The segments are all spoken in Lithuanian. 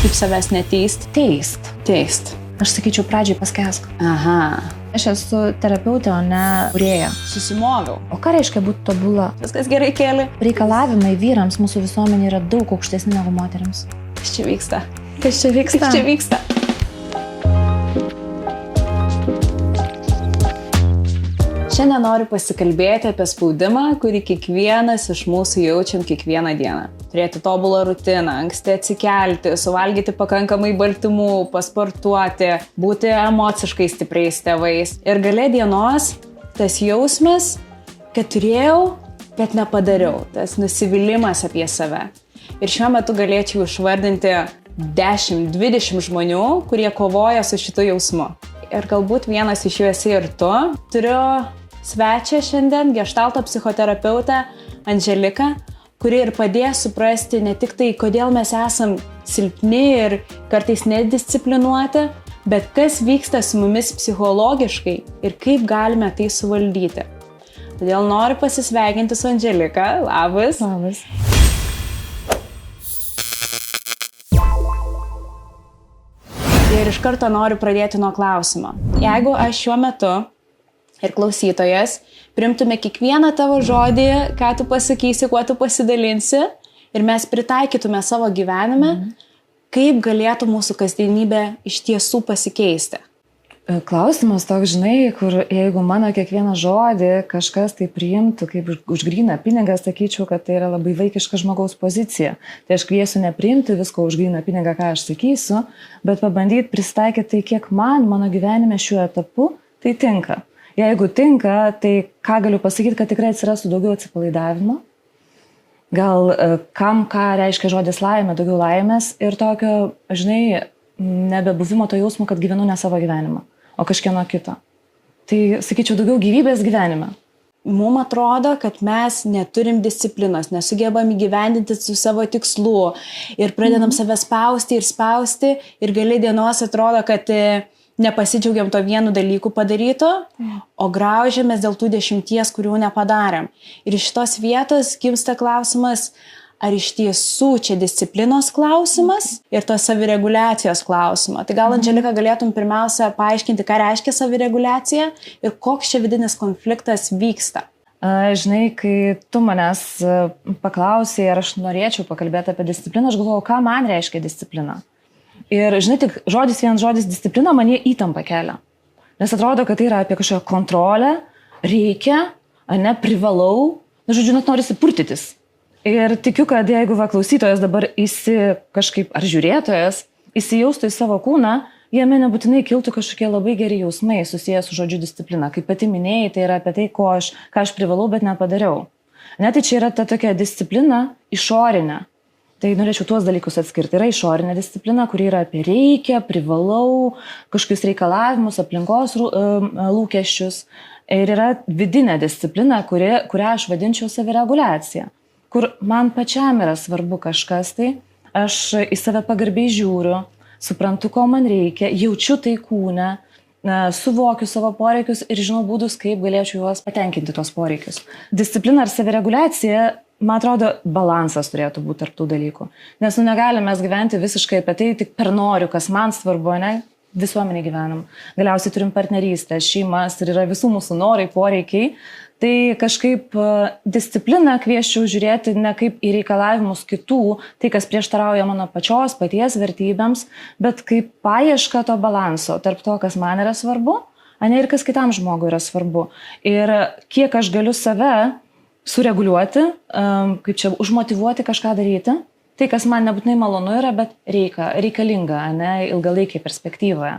Kaip savęs neteist? Teist. Aš sakyčiau, pradžiai paskesk. Aha. Aš esu terapeutė, o ne kūrėja. Susimoviau. O ką reiškia būti tobula? Viskas gerai keli. Reikalavimai vyrams mūsų visuomenė yra daug aukštesni negu moteriams. Kas čia vyksta? Kas čia vyksta? Šiandien noriu pasikalbėti apie spaudimą, kurį kiekvienas iš mūsų jaučiam kiekvieną dieną. Turėti tobulą rutiną, anksti atsikelti, suvalgyti pakankamai baltymų, pasportuoti, būti emociškai stipriais tėvais. Ir gale dienos tas jausmas, kad turėjau, bet nepadariau. Tas nusivylimas apie save. Ir šiuo metu galėčiau išvardinti 10-20 žmonių, kurie kovoja su šitu jausmu. Ir galbūt vienas iš jų esi ir tu. Turiu svečią šiandien, geštalto psichoterapeutę Andželiką, kuri ir padės suprasti ne tik tai, kodėl mes esam silpni ir kartais nedisciplinuoti, bet kas vyksta su mumis psichologiškai ir kaip galime tai suvaldyti. Todėl noriu pasisveikinti su Andželika. Labas. Labas. Ir iš karto noriu pradėti nuo klausimo. Jeigu aš šiuo metu ir klausytojas priimtume kiekvieną tavo žodį, ką tu pasakysi, kuo tu pasidalinsi, ir mes pritaikytume savo gyvenime, kaip galėtų mūsų kasdienybė iš tiesų pasikeisti? Klausimas toks, žinai, kur jeigu mano kiekvieną žodį kažkas tai priimtų kaip už gryną pinigą, sakyčiau, kad tai yra labai vaikiška žmogaus pozicija. Tai aš kviesiu nepriimti visko už gryną pinigą, ką aš sakysiu, bet pabandyti pristaikyti tai, kiek mano gyvenime šiuo etapu tai tinka. Jeigu tinka, tai ką galiu pasakyti, kad tikrai atsirastų daugiau atsipalaidavimo. Gal kam ką reiškia žodis laimė, daugiau laimės ir tokio, žinai, nebebuvimo to jausmo, kad gyvenu ne savo gyvenimą, o kažkieno kito. Tai, sakyčiau, daugiau gyvybės gyvenime. Mums atrodo, kad mes neturim disciplinos, nesugebam įgyvendinti su savo tikslu ir pradedam save spausti ir gali dienos atrodo, kad nepasidžiaugiam to vienu dalyku padaryto, o graužiamės dėl tų 10, kurių nepadarėm. Ir iš šitos vietos gimsta klausimas, ar iš tiesų čia disciplinos klausimas ir tos savireguliacijos klausimo. Tai gal, Andželika, galėtum pirmiausia paaiškinti, ką reiškia savireguliacija ir koks čia vidinis konfliktas vyksta? Žinai, kai tu manęs paklausai, ar aš norėčiau pakalbėti apie discipliną, aš galvojau, ką man reiškia disciplina. Ir, žinai, tik vienas žodis disciplina man jie įtampą kelia. Nes atrodo, kad tai yra apie kažkokią kontrolę, reikia, privalau, žodžiu, net norisi purtytis. Ir tikiu, kad jeigu klausytojas dabar kažkaip, ar žiūrėtojas, įsijaustų į savo kūną, jame nebūtinai kiltų kažkokie labai geri jausmai susiję su žodžiu disciplina. Kaip pati minėjai, tai yra apie tai, ką aš privalau, bet nepadariau. Net tai čia yra ta tokia disciplina išorinė. Tai norėčiau tuos dalykus atskirti. Yra išorinė disciplina, kuri yra apie reikia, privalau, kažkokius reikalavimus, aplinkos lūkesčius. Ir yra vidinė disciplina, kurią aš vadinčiau savireguliacija. Kur man pačiam yra svarbu kažkas tai, aš į save pagarbiai žiūriu, suprantu, ko man reikia, jaučiu tai kūne, suvokiu savo poreikius ir žinau būdus, kaip galėčiau juos patenkinti tos poreikius. Disciplina ar savireguliacija, man atrodo, balansas turėtų būti tarp tų dalykų. Nes negalime mes gyventi visiškai apie tai, tik per noriu, kas man svarbu, ne? Visuomenė gyvenam. Galiausiai turim partnerystę, šeimas ir yra visų mūsų norai, poreikiai. Tai kažkaip discipliną kviesčiau žiūrėti ne kaip į reikalavimus kitų, tai kas prieštarauja mano paties vertybėms, bet kaip paieška to balanso tarp to, kas man yra svarbu, ir kas kitam žmogui yra svarbu. Ir kiek aš galiu save sureguliuoti, kaip čia užmotyvuoti kažką daryti, tai kas man nebūtinai malonu yra, bet reikalinga, ilgalaikėje perspektyvoje.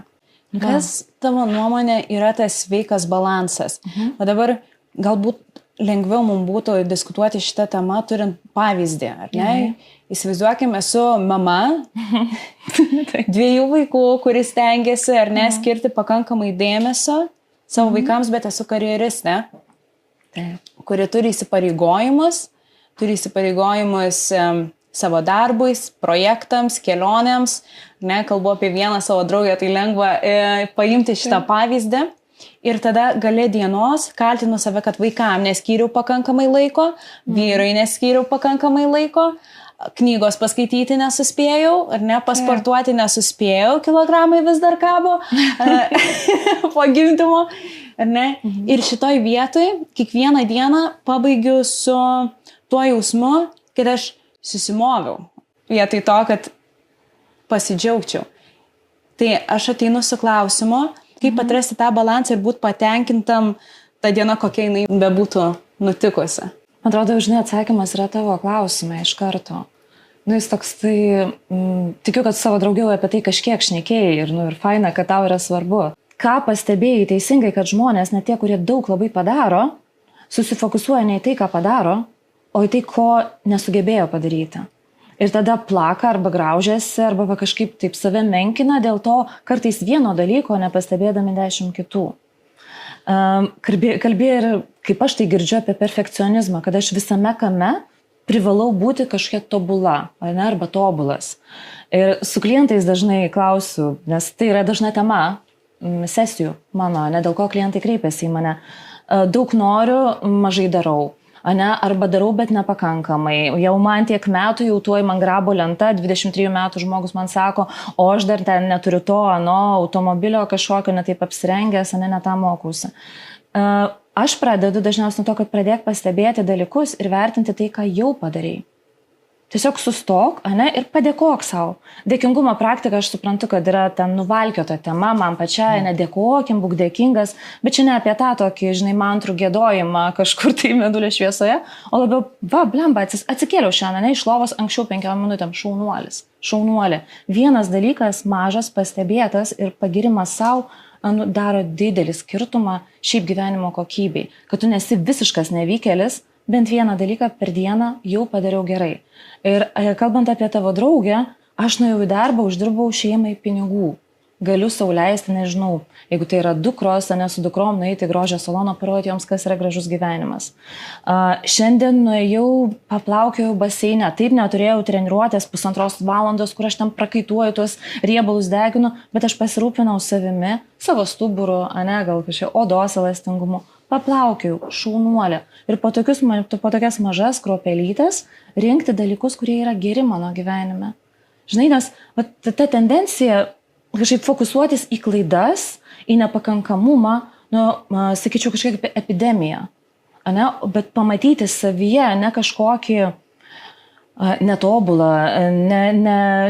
Kas tavo nuomonė yra tas sveikas balansas? O dabar galbūt lengviau mums būtų diskutuoti šitą temą, turint pavyzdį, ar ne? Įsivaizduokime, esu mama 2 vaikų, kuris stengiasi, ar ne, skirti pakankamai dėmesio savo vaikams, bet esu karjeristė, kuri turi įsipareigojimus savo darbais, projektams, kelionėms. Kalbu apie vieną savo draugę, tai lengva paimti šitą pavyzdį. Ir tada gale dienos kaltinu save, kad vaikam neskyriau pakankamai laiko, vyrui neskyriau pakankamai laiko, knygos paskaityti nesuspėjau, ar ne, pasportuoti nesuspėjau, kilogramai vis dar kabo po gimdymo, ar ne. Ir šitoj vietoj kiekvieną dieną pabaigiu su tuo jausmu, kad aš susimoviau, vietoj to, kad pasidžiaugčiau. Tai aš ateinu su klausimu, kaip atrasti tą balansą ir būti patenkintam tą dieną, kokia jinai bebūtų nutikusi. Man atrodo, žinai, atsakymas yra tavo klausime iš karto. Jis toks, tai tikiu, kad savo draugiau apie tai kažkiek šnekėjai ir faina, kad tau yra svarbu. Ką pastebėjai teisingai, kad žmonės, net tie, kurie daug labai padaro, susifokusuoja ne į tai, ką padaro, o į tai, ko nesugebėjo padaryti. Ir tada plaka arba graužiasi, arba kažkaip taip save menkina, dėl to kartais vieno dalyko nepastebėdami 10 kitų. Kalbėjai ir kaip aš tai girdžiu apie perfekcionizmą, kad aš visame kame privalau būti kažkiek tobula, ne, arba tobulas. Ir su klientais dažnai klausiu, nes tai yra dažna tema sesijų mano, ne, dėl ko klientai kreipiasi į mane. Daug noriu, mažai darau. Ane, arba darau, bet nepakankamai. Jau man tiek metų, jau tuoj man grabo lenta, 23 metų žmogus man sako, o aš dar ten neturiu to, automobilio kažkokio, netaip apsirengęs, ne tą mokausi. Aš pradedu dažniausiai nuo to, kad pradėk pastebėti dalykus ir vertinti tai, ką jau padarei. Tiesiog sustok, ir padėkok savo. Dėkingumo praktika, aš suprantu, kad yra ten nuvalkiota tema, man pačiai, nedėkokim, būk dėkingas, bet čia ne apie tą tokį, žinai, mantrų giedojimą kažkur tai mėnulio šviesoje, o labiau, blemba, atsikėliau šiandien, iš lovos anksčiau 5 minutėm, šaunuolė. Vienas dalykas, mažas, pastebėtas ir pagirimas savo, daro didelį skirtumą šiaip gyvenimo kokybei, kad tu nesi visiškas nevykėlis, bent vieną dalyką per dieną jau padariau gerai. Ir kalbant apie tavo draugę, aš nuėjau į darbą, uždirbau šeimai pinigų. Galiu sau leisti, nežinau, jeigu tai yra dukros, ne su dukrom, nueiti į grožio saloną, parodyti joms, kas yra gražus gyvenimas. Šiandien nuėjau, paplaukiau baseine, taip neturėjau treniruotės 1,5 valandos, kur aš tam prakaituoju, tuos riebalus deginu, bet aš pasirūpinau savimi, savo stuburu, gal kažkaip odos elastingumu. Paplaukiau, šaunuolė. Ir po tokias mažas kruopelytes rinkti dalykus, kurie yra geri mano gyvenime. Žinai, nes ta tendencija kažkaip fokusuotis į klaidas, į nepakankamumą, sakyčiau, kažkiek apie epidemiją. Bet pamatyti savyje ne kažkokį netobulą,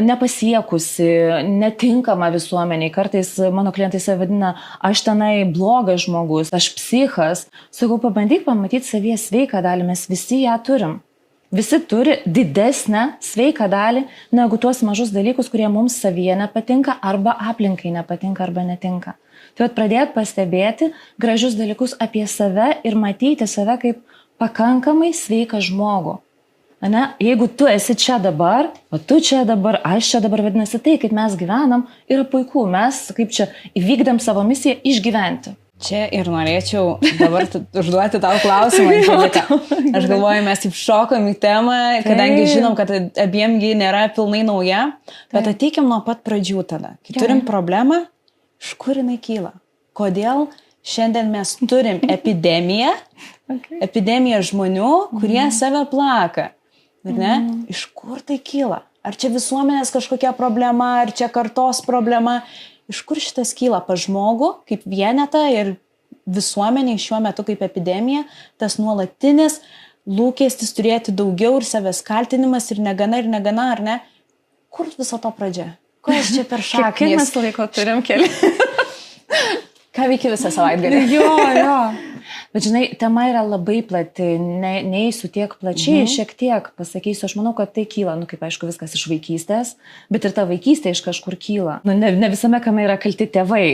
nepasiekusi, netinkama visuomeniai. Kartais mano klientai save vadina, aš tenai blogas žmogus, aš psichas. Sakau, pabandyk pamatyti savyje sveiką dalį, mes visi ją turim. Visi turi didesnę sveiką dalį negu tuos mažus dalykus, kurie mums savyje nepatinka, arba aplinkai nepatinka, arba netinka. Tai pradėti pastebėti gražius dalykus apie save ir matyti save kaip pakankamai sveiką žmogų. Jeigu tu esi čia dabar, o tu čia dabar, aš čia dabar, vadinasi tai, kaip mes gyvenam, yra puiku, mes kaip čia įvykdėm savo misiją išgyventi. Čia ir norėčiau dabar užduoti tau klausimą. Aš galvoju, mes taip šokom į temą, kadangi žinom, kad abiem ji nėra pilnai nauja, bet ateikim nuo pat pradžių tada. Kai turim problemą, iš kur jinai kyla? Kodėl šiandien mes turim epidemiją žmonių, kurie save plaka? Iš kur tai kyla? Ar čia visuomenės kažkokia problema, ar čia kartos problema? Iš kur šitas kyla pas žmogų, kaip vienetą ir visuomeniai šiuo metu kaip epidemija, tas nuolatinis lūkestis turėti daugiau ir savęs kaltinimas ir negana, ar ne? Kur viso to pradžia? Kas čia per šaknys? Kiek mes laiko turim keli? Ką veiki visą savaitgalį? Jo. Bet žinai, tema yra labai plati, neįsiu tiek plačiai, šiek tiek pasakysiu, aš manau, kad tai kyla, kaip aišku, viskas iš vaikystės, bet ir ta vaikystė iš kažkur kyla. Ne visame kame yra kalti tėvai,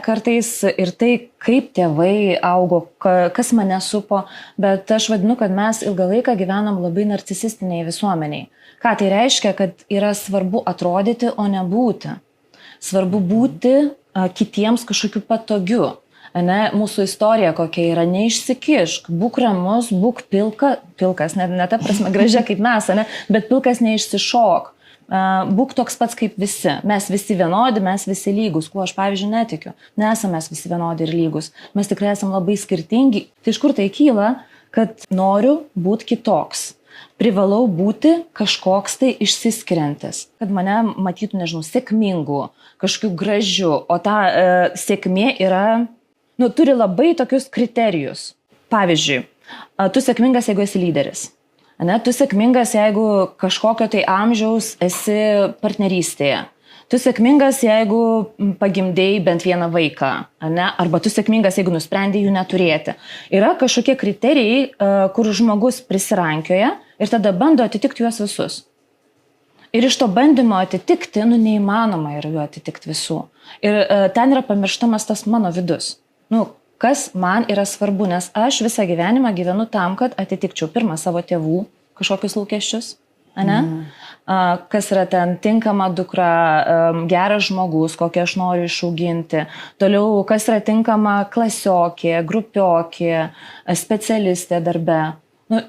kartais ir tai, kaip tėvai augo, kas mane supo, bet aš vadinu, kad mes ilgą laiką gyvenam labai narcisistiniai visuomeniai. Ką tai reiškia, kad yra svarbu atrodyti, o ne būti. Svarbu būti kitiems kažkokiu patogiu. Mūsų istorija kokia yra, neišsikišk, būk ramus, būk pilkas, ne ta prasme gražia kaip mes, bet pilkas neišsišok, būk toks pats kaip visi, mes visi vienodi, mes visi lygus, kuo aš pavyzdžiui netikiu, nesame mes visi vienodi ir lygus, mes tikrai esame labai skirtingi, tai iš kur tai kyla, kad noriu būti kitoks. privalau būti kažkoks tai išsiskiriantis. Kad mane matytų, nežinau, sėkmingu, kažkokiu gražiu, o ta sėkmė yra, turi labai tokius kriterijus. Pavyzdžiui, tu sėkmingas, jeigu esi lyderis. Ne, tu sėkmingas, jeigu kažkokio tai amžiaus esi partnerystėje. Tu sėkmingas, jeigu pagimdėjai bent vieną vaiką. Ne? Arba tu sėkmingas, jeigu nusprendėjai jų neturėti. Yra kažkokie kriterijai, kur žmogus prisirankioja ir tada bando atitikti juos visus. Ir iš to bandymo atitikti, neįmanoma yra jų atitikti visų. Ir ten yra pamirštamas tas mano vidus. Kas man yra svarbu, nes aš visą gyvenimą gyvenu tam, kad atitikčiau pirmą savo tėvų kažkokius lūkesčius, ane? Kas yra ten tinkama dukra, geras žmogus, kokią aš noriu išauginti. Toliau, kas yra tinkama klasiokė, grupiokė, specialistė darbe.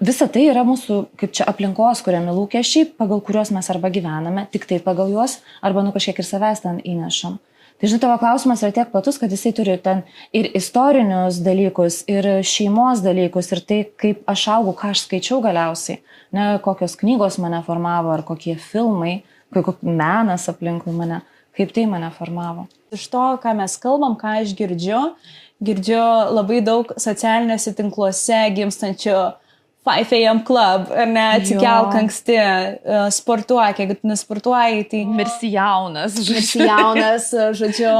Visa tai yra mūsų, kaip čia aplinkos, kuriami lūkesčiai, pagal kuriuos mes arba gyvename, tik tai pagal juos, arba kažkiek ir savęs ten įnešam. Tai žinai, tavo klausimas yra tiek platus, kad jisai turi ten ir istorinius dalykus, ir šeimos dalykus, ir tai, kaip aš augau, ką aš skaičiau galiausiai, ne, kokios knygos mane formavo, ar kokie filmai, koks menas aplinkui mane, kaip tai mane formavo. Iš to, ką mes kalbam, ką aš girdžiu labai daug socialiniuose tinkluose gimstančių 5 AM club, ar ne, atsikelk anksti, sportuok, jeigu tu nesportuoji, tai mirsi jaunas, žodžiu,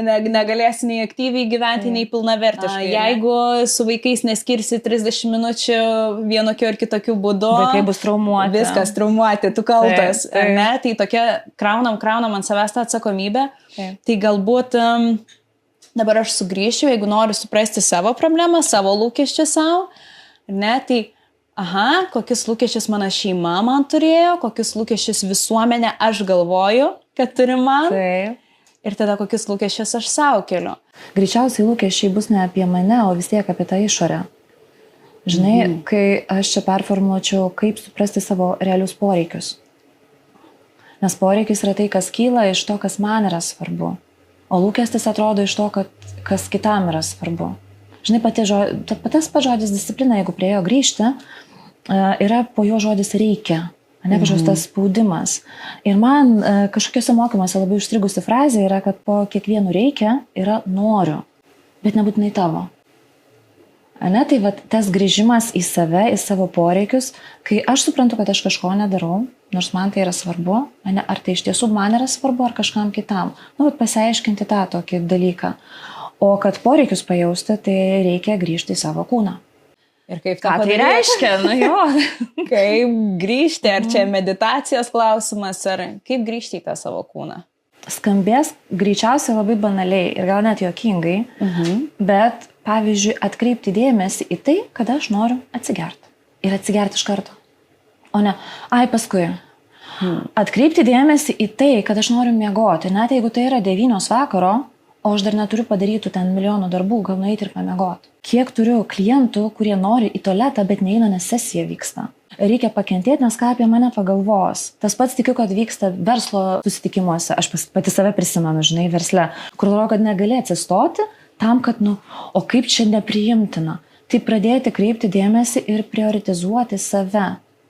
negalėsi nei aktyviai gyventi, nei pilnavertiškai. Jeigu su vaikais neskirsi 30 minučių vienokiu ar kitokiu būdu, vaikai bus traumuoti. Viskas traumuoti, tu kaltas, ar ne, tai tokia kraunam ant savęs tą atsakomybę. Tai galbūt dabar aš sugrįšiu, jeigu noriu suprasti savo problemą, savo lūkesčių savo, ar ne, tai kokius lūkesčius mano šeima man turėjo, kokius lūkesčius visuomenė aš galvoju, kad turi man. Taip. Ir tada kokius lūkesčius aš savo keliu. Greičiausiai lūkesčiai bus ne apie mane, o vis tiek apie tą išorę. Žinai, kai aš čia performuočiau, kaip suprasti savo realius poreikius. Nes poreikis yra tai, kas kyla iš to, kas man yra svarbu. O lūkestis atrodo iš to, kas kitam yra svarbu. Žinai, paties žodis disciplina, jeigu prie jo grįžti, yra po jo žodis reikia, ne kažkoks tas spaudimas. Ir man kažkokiuose mokymuose labai užstrigusi frazė yra, kad po kiekvienų reikia yra noriu, bet nebūtinai tavo. Ne, tai tas grįžimas į save, į savo poreikius, kai aš suprantu, kad aš kažko nedarau, nors man tai yra svarbu, ne, ar tai iš tiesų man yra svarbu, ar kažkam kitam. Pasiaiškinti tą tokį dalyką. O kad poreikius pajausti, tai reikia grįžti į savo kūną. Ir kaip ką tai reiškia? Kaip grįžti, ar čia meditacijos klausimas, ar kaip grįžti į tą savo kūną? Skambės greičiausiai labai banaliai ir gal net juokingai, bet pavyzdžiui atkreipti dėmesį į tai, kad aš noriu atsigerti. Ir atsigerti iš karto. O ne, paskui. Atkreipti dėmesį į tai, kad aš noriu miegoti. Net jeigu tai yra 9 vakaro, o aš dar neturiu padarytų ten milijonų darbų, gal nueiti ir pamiegoti. Kiek turiu klientų, kurie nori į tualetą, bet neina, nes sesija vyksta. Reikia pakentėti, nes ką apie mane pagalvos. Tas pats tikiu, kad vyksta verslo susitikimuose. Aš pati save prisimenu, žinai, versle, kur atrodo, kad negali atsistoti tam, kad, o kaip čia nepriimtina. Tai pradėti kreipti dėmesį ir prioritizuoti save.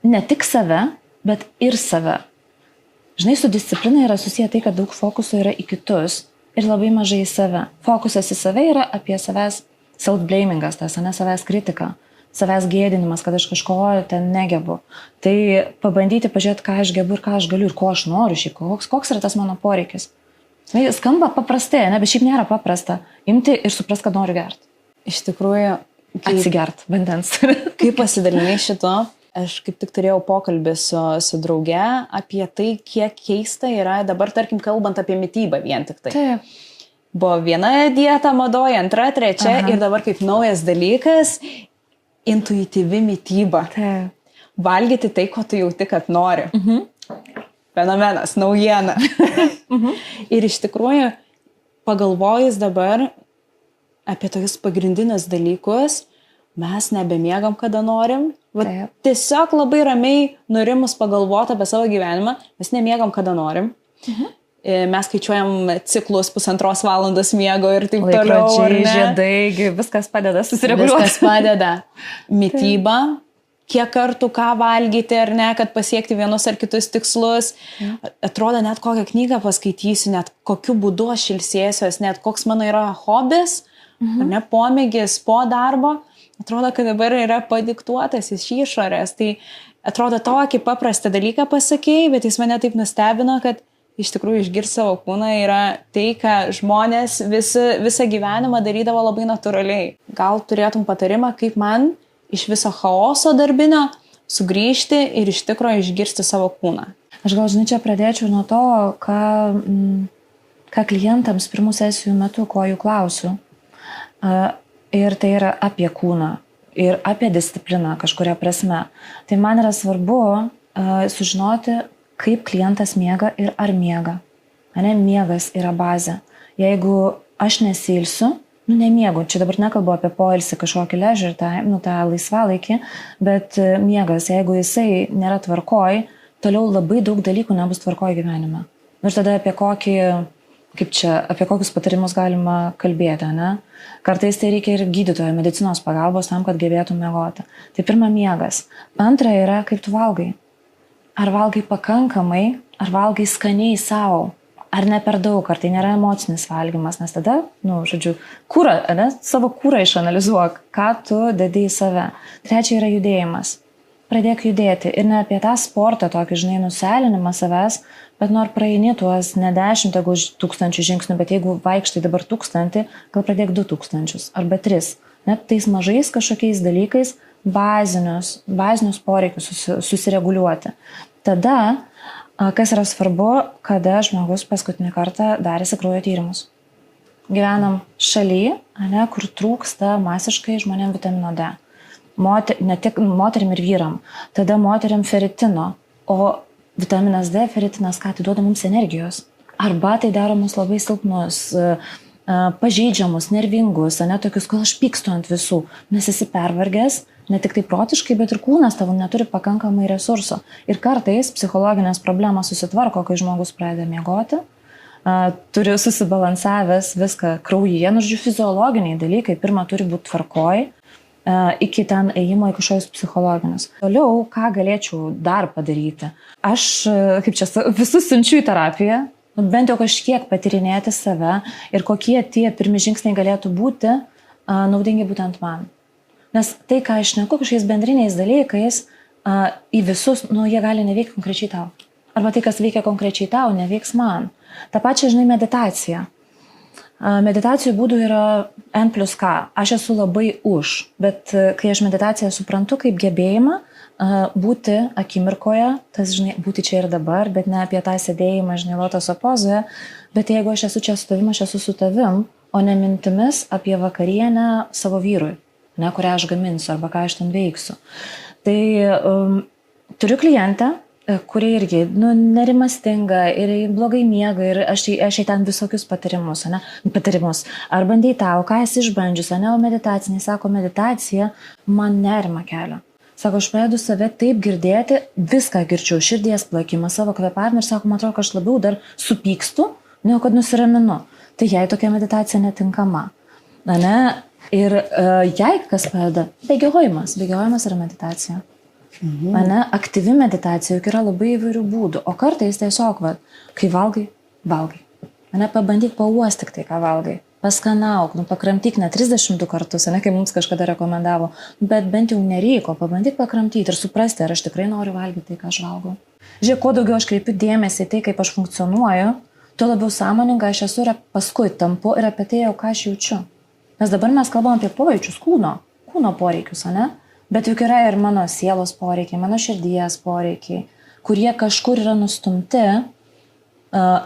Ne tik save, bet ir save. Žinai, su disciplina yra susiję tai, kad daug fokuso yra į kitus. Ir labai mažai į save. Fokusas į save yra apie savęs self-blamingas, tas, ne savęs kritika, savęs gėdinimas, kad aš kažko ten negebu. Tai pabandyti pažiūrėti, ką aš gebu ir ką aš galiu ir ko aš noriu šiaip, koks yra tas mano poreikis. Tai skamba paprastai, ne, bet šiaip nėra paprasta imti ir suprast, kad noriu gerti. Iš tikrųjų, atsigert vandens. Kaip pasidalinai šito? Aš kaip tik turėjau pokalbį su drauge apie tai, kiek keista yra dabar, tarkim, kalbant apie mitybą vien tik tai. Taip. Buvo viena dieta madoja, antra, trečia ir dabar kaip naujas dalykas – intuityvi mityba. Taip. Valgyti tai, ko tu jauti, kad nori. Fenomenas, naujiena. Ir iš tikrųjų, pagalvojus dabar apie tokius pagrindinius dalykus, mes nebemiegam, kada norim. Tiesiog labai ramiai nurimus pagalvoti apie savo gyvenimą, mes nemiegam, kada norim. Mes skaičiuojam ciklus 1,5 valandos miego ir taip toliau. Žiedai, viskas padeda susireguliuoti. Viskas padeda. Mityba, kiek kartų ką valgyti ar ne, kad pasiekti vienus ar kitus tikslus. Atrodo, net kokią knygą paskaitysiu, net kokiu būdu aš ilsėsiuos, net koks mano yra hobis, ar ne, pomėgis po darbo. Atrodo, kad dabar yra padiktuotas iš išorės. Tai atrodo, tokį paprastą dalyką pasakėjai, bet jis mane taip nustebino, kad iš tikrųjų išgirsti savo kūną yra tai, ką žmonės visą gyvenimą darydavo labai natūraliai. Gal turėtum patarimą, kaip man iš viso chaoso darbinio sugrįžti ir iš tikrųjų išgirsti savo kūną? Aš gal, žinai, čia pradėčiau nuo to, ką klientams pirmų sesijų metu, ko jų klausiu. Ir tai yra apie kūną ir apie discipliną kažkuria prasme. Tai man yra svarbu sužinoti, kaip klientas miega ir ar miega. Miegas yra bazė. Jeigu aš nesilsiu, nemiegu, čia dabar nekalbu apie poilsį kažkokį leisure time, tą laisvalaikį, bet miegas, jeigu jisai nėra tvarkoj, toliau labai daug dalykų nebus tvarkoj gyvenime. Ir tada apie kokius patarimus galima kalbėti, ne? Kartais tai reikia ir gydytojo, medicinos pagalbos tam, kad gebėtum miegoti. Tai pirma, miegas. Antra yra, kaip tu valgai. Ar valgai pakankamai, ar valgai skaniai savo. Ar ne per daug, ar tai nėra emocinis valgymas, nes tada, kūrą, savo kūrą išanalizuok, ką tu dedi į save. Trečia yra judėjimas. Pradėk judėti ir ne apie tą sportą, tokį, žinai, nuselinimą savęs, bet nors praeini tuos ne 10, jeigu 1000 žingsnių, bet jeigu vaikštai dabar 1000, gal pradėk 2000 arba 3. Net tais mažais kažkokiais dalykais bazinius poreikius susireguliuoti. Tada, kas yra svarbu, kada žmogus paskutinį kartą darėsi kraujo tyrimus. Gyvenam šalyje, kur trūksta masiškai žmonėm vitamino D. Ne tik moterim ir vyram. Tada moterim feritino, o vitaminas D, feritinas, ką tai duoda mums energijos. Arba tai daro mus labai silpnus, pažeidžiamus, nervingus, tokius, kol aš pykstu ant visų. Nes esi pervargęs, ne tik tai protiškai, bet ir kūnas tavo neturi pakankamai resurso. Ir kartais psichologinės problemos susitvarko, kai žmogus pradeda miegoti, turi susibalansavęs viską kraujyje, fiziologiniai dalykai, pirmą turi būti tvarkoj, iki ten ėjimo į kažkokius psichologinius. Toliau, ką galėčiau dar padaryti? Aš, visus siunčiu į terapiją, bent jau kažkiek patyrinėti save ir kokie tie pirmi žingsniai galėtų būti naudingi būtent man. Nes tai, ką aš šneku kažkokiais bendriniais dalykais, į visus, jie gali neveikti konkrečiai tau. Arba tai, kas veikia konkrečiai tau, neveiks man. Ta pačia, žinai, meditacija. Meditacijų būdų yra N+K. Aš esu labai už, bet kai aš meditaciją suprantu kaip gebėjimą būti akimirkoje, tas, žinai, būti čia ir dabar, bet ne apie tą sėdėjimą, žinai, lotoso pozoje, bet jeigu aš esu čia su tavim, aš esu su tavim, o ne mintimis apie vakarienę savo vyrui, kurią aš gaminsiu arba ką aš ten veiksiu. Tai turiu klientę, kuri irgi nerimastinga ir blogai miega ir aš jai ten visokius patarimus. Ar bandai tau, ką esi išbandžius, o meditaciniai, sako, meditacija man nerimą kelia. Sako, aš pradedu save taip girdėti, viską girdžiu, širdies plakimą, savo kvėpavimą ir sako, man atrodo, kad aš labiau dar supykstu, negu kad nusiraminu. Tai jai tokia meditacija netinkama. Ir jai kas padeda? Bėgiojimas yra meditacija. Aktyvi meditacija, juk yra labai įvairių būdų, o kartais tiesiog, kai valgai. Pabandyk pauostyk tai, ką valgai. Paskanauk, pakramtyk ne 32 kartus, kai mums kažkada rekomendavo, bet bent jau nereiko, pabandyk pakramtyti ir suprasti, ar aš tikrai noriu valgyti tai, ką aš valgau. Žiūrėk, kuo daugiau aš kreipiu dėmesį į tai, kaip aš funkcionuoju, tuo labiau sąmoninga aš esu ir paskui tampu ir apie tai jau, ką aš jaučiu. Nes dabar mes kalbam apie pojūčius, kūno poreikius, bet juk yra ir mano sielos poreikiai, mano širdies poreikiai, kurie kažkur yra nustumti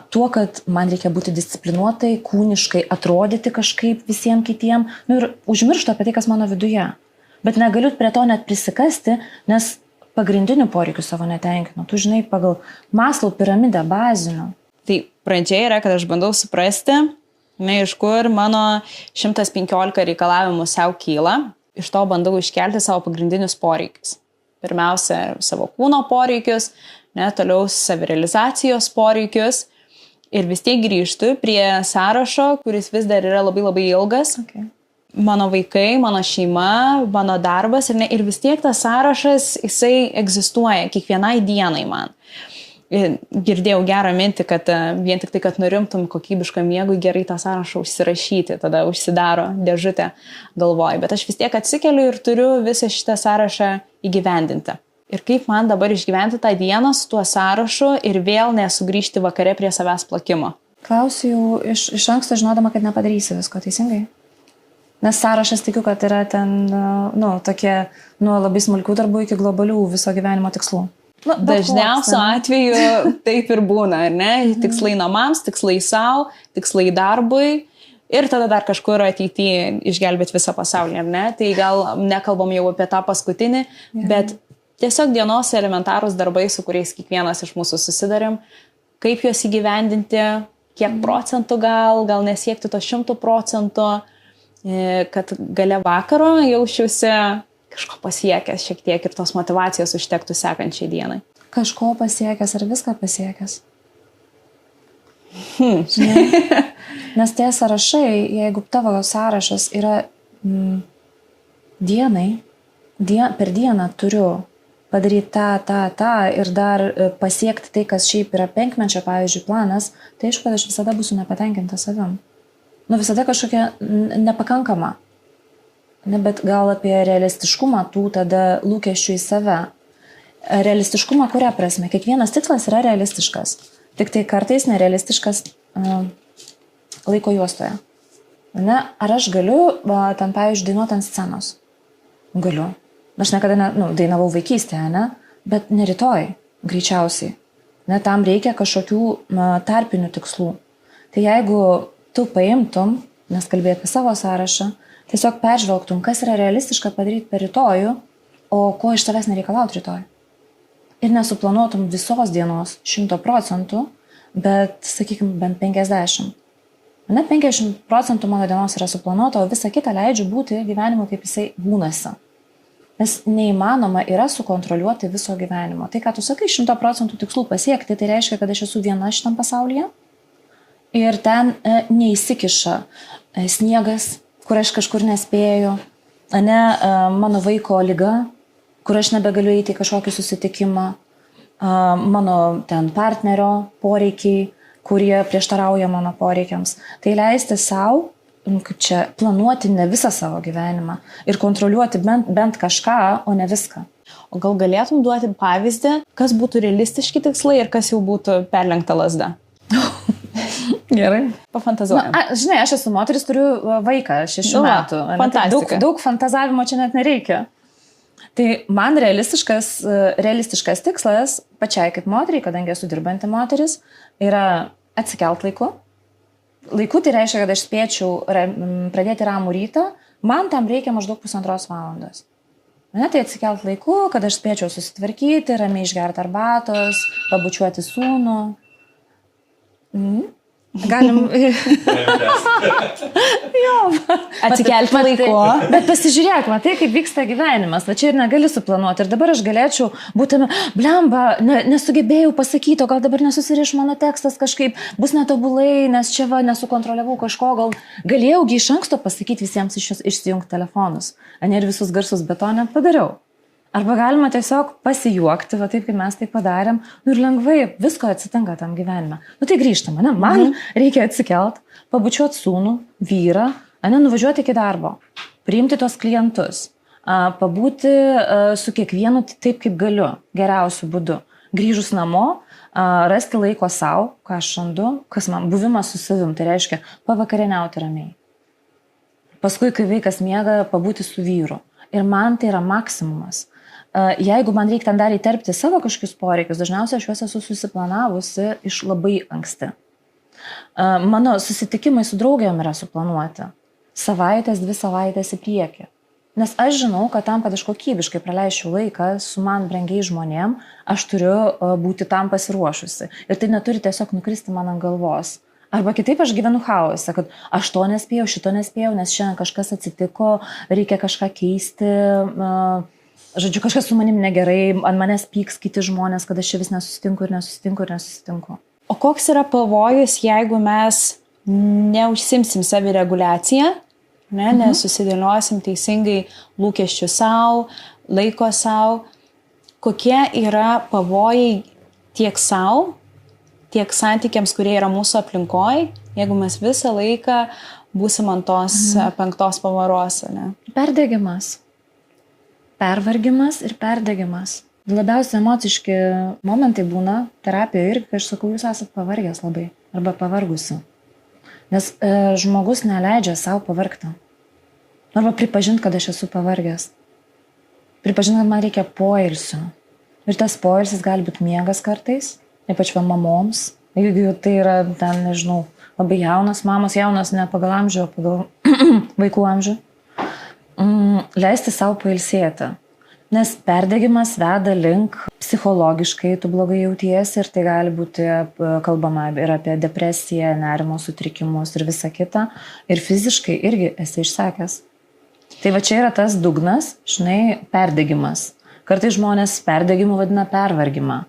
tuo, kad man reikia būti disciplinuotai, kūniškai, atrodyti kažkaip visiems kitiem, ir užmirštu apie tai, kas mano viduje. Bet negaliu prie to net prisikasti, nes pagrindinių poreikių savo netenkinu. Tu žinai, pagal Maslow piramidę bazinių. Tai pradžia yra, kad aš bandau suprasti, iš kur mano 115 reikalavimų sau kyla. Iš to bandau iškelti savo pagrindinius poreikius. Pirmiausia, savo kūno poreikius, toliau savirealizacijos poreikius. Ir vis tiek grįžtu prie sąrašo, kuris vis dar yra labai labai ilgas. mano vaikai, mano šeima, mano darbas ir vis tiek tas sąrašas, jisai egzistuoja kiekvienai dienai man. Girdėjau gerą mintį, kad vien tik tai, kad nurimtum kokybišką miegui, gerai tą sąrašą užsirašyti, tada užsidaro dėžutę galvoj. Bet aš vis tiek atsikeliu ir turiu visą šitą sąrašą įgyvendinti. Ir kaip man dabar išgyventi tą dieną su tuo sąrašu ir vėl nesugrįžti vakare prie savęs plakimo? Klausiu jau iš anksto žinodama, kad nepadarysi visko, teisingai? Nes sąrašas tikiu, kad yra ten, tokie, nuo labai smulkių darbų iki globalių viso gyvenimo tikslų. Dažniausiu atveju taip ir būna, ar ne? Tikslai namams, tikslai savo, tikslai darbui ir tada dar kažkur ateityje išgelbėti visą pasaulį, ar ne? Tai gal nekalbam jau apie tą paskutinį, bet tiesiog dienos elementarūs darbai, su kuriais kiekvienas iš mūsų susidarėm, kaip juos įgyvendinti, kiek procentų gal nesiekti to 100%, kad gale vakaro jausčiausi kažko pasiekęs šiek tiek ir tos motyvacijos užtektų sekančiai dienai. Kažko pasiekęs ar viską pasiekęs? Nes tie sąrašai, jeigu tavo sąrašas yra dienai, per dieną turiu padaryti tą ir dar pasiekti tai, kas šiaip yra 5-mečio, pavyzdžiui, planas, tai aišku, kad aš visada būsiu nepatenkinta savim. Visada kažkokia nepakankama. Bet gal apie realistiškumą tų tada lūkesčių į save. Realistiškumą kuria prasme? Kiekvienas tikslas yra realistiškas. Tik tai kartais nerealistiškas laiko juostoje. Ar aš galiu ten, pavyzdžiui, dainuoti ant scenos? Galiu. Aš niekada dainavau vaikystėje, ne? Bet ne rytoj, greičiausiai. Tam reikia kažkokių tarpinių tikslų. Tai jeigu tu paimtum, nes kalbėjai apie savo sąrašą, tiesiog peržvelgtum, kas yra realistiška padaryti per rytojų, o ko iš savęs nereikalauti rytoj. Ir nesuplanuotum visos dienos 100%, bet, sakykime, bent 50%. 50% mano dienos yra suplanuota, o visą kitą leidžiu būti gyvenimu, kaip jisai būnasi. Nes neįmanoma yra sukontroliuoti viso gyvenimo. Tai, ką tu sakai, 100% tikslų pasiekti, tai reiškia, kad aš esu viena šitam pasaulyje ir ten neįsikiša sniegas, kur aš kažkur nespėju, mano vaiko liga, kur aš nebegaliu eiti į kažkokį susitikimą, mano ten partnerio poreikiai, kurie prieštarauja mano poreikiams. Tai leisti savo, planuoti ne visą savo gyvenimą ir kontroliuoti bent kažką, o ne viską. O gal galėtum duoti pavyzdį, kas būtų realistiški tikslai ir kas jau būtų perlenkta lazda? Gerai. Pafantazuojam. Žinai, aš esu moteris, turiu vaiką 6 metų. Fantastika. Daug fantazavimo čia net nereikia. Tai man realistiškas tikslas, pačiai kaip moteriai, kadangi esu dirbanti moteris, yra atsikelt laiku. Laiku tai reiškia, kad aš spėčiau pradėti ramų rytą, man tam reikia maždaug 1,5 valandos. Tai atsikelt laiku, kad aš spėčiau susitvarkyti, ramiai išgerti arbatos, pabučiuoti sūnų. Galim. Atsikelti laiku. Bet pasižiūrėk, matai, kaip vyksta gyvenimas. Va čia ir negali suplanuoti. Ir dabar aš galėčiau būti, blemba, nesugebėjau pasakyti, o gal dabar nesusiriš mano tekstas kažkaip, bus netobulai, nes čia nesukontroliavau kažko, gal galėjaugi iš anksto pasakyti visiems išsijungti telefonus. Ir visus garsus, bet to nepadariau. Arba galima tiesiog pasijuokti, va taip, kaip mes tai padarėm, ir lengvai visko atsitinka tam gyvenime. Tai grįžtam, man reikia atsikelt, pabučiuoti sūnų, vyrą, nuvažiuoti iki darbo, priimti tos klientus, pabūti su kiekvienu taip, kaip galiu, geriausiu būdu. Grįžus namo, rasti laiko savo, ką aš randu, kas man buvimas su savim, tai reiškia pavakarieniauti ramiai. Paskui, kai vaikas miega, pabūti su vyru. Ir man tai yra maksimumas. Jeigu man reikia ten dar įterpti savo kažkokius poreikius, dažniausiai aš juos esu susiplanavusi iš labai anksti. Mano susitikimai su draugėm yra suplanuoti. 2 savaitės į priekį. Nes aš žinau, kad tam, kad aš kokybiškai praleisčiau laiką su man brangiai žmonėm, aš turiu būti tam pasiruošusi. Ir tai neturi tiesiog nukristi man ant galvos. Arba kitaip aš gyvenu chaose, kad aš to nespėjau, šito nespėjau, nes šiandien kažkas atsitiko, reikia kažką keisti, žodžiu, kažkas su manim negerai, ant manęs pyks kiti žmonės, kad aš čia vis nesusitinku. O koks yra pavojus, jeigu mes neužsimsim savireguliaciją nesusidėliosim teisingai lūkesčių savo, laiko savo, kokie yra pavojai tiek savo, tiek santykiams, kurie yra mūsų aplinkoje, jeigu mes visą laiką būsim ant tos 5 pavaros. Ne? Perdegimas. Pervargimas ir perdegimas. Labiausiai emociški momentai būna terapijoje irgi, kai aš sakau, jūs esate pavargęs labai arba pavargusi. Nes žmogus neleidžia savo pavargti. Arba pripažinti, kad aš esu pavargęs. Pripažinti, kad man reikia poilsio. Ir tas poilsis gali būti miegas kartais, ypač mamoms. Jeigu tai yra, ten, nežinau, labai jaunas mamos, jaunas ne pagal amžių, o pagal vaikų amžių. Leisti savo pailsėti. Nes perdegimas veda link psichologiškai, tu blogai jautiesi ir tai gali būti kalbama ir apie depresiją, nerimo sutrikimus ir visą kitą. Ir fiziškai irgi esi išsekęs. Tai va čia yra tas dugnas, žinai, perdegimas. Kartais žmonės perdegimu vadina pervargimą.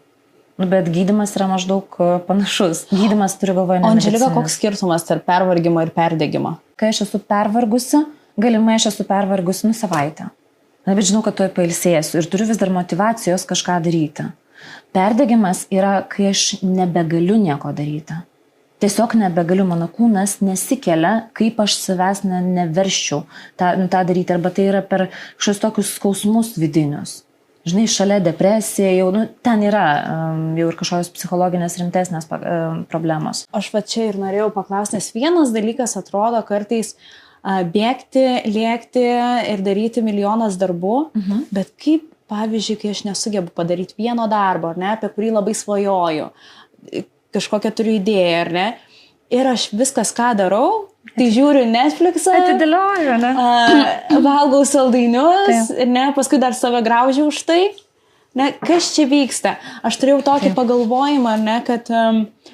Bet gydymas yra maždaug panašus. Gydymas turi galvoje ne. O Andželika, koks skirtumas tarp pervargimo ir perdegimo? Kai aš esu pervargusi, galimai aš esu pervargusi savaitę. Bet žinau, kad tuoj pailsėsiu ir turiu vis dar motyvacijos kažką daryti. Perdegimas yra, kai aš nebegaliu nieko daryti. Tiesiog nebegaliu, mano kūnas nesikelia, kaip aš savęs neverščiau tą daryti. Arba tai yra per kažkokius tokius skausmus vidinius. Žinai, šalia depresija, jau ten yra jau ir kažkokios psichologinės rimtesnės problemos. Aš va čia ir norėjau paklausti, nes vienas dalykas atrodo kartais bėgti, lėkti ir daryti milijonas darbų, bet kaip, pavyzdžiui, kai aš nesugebu padaryti vieno darbo, ar ne, apie kurį labai svajoju, kažkokią turiu idėją, ar ne, ir aš viskas, ką darau, tai žiūriu Netflixą, atidėlioju, ne? Valgau saldainius, ne, paskui dar save graužiu už tai. Ne, kas čia vyksta? Aš turėjau tokį pagalvojimą, ne, kad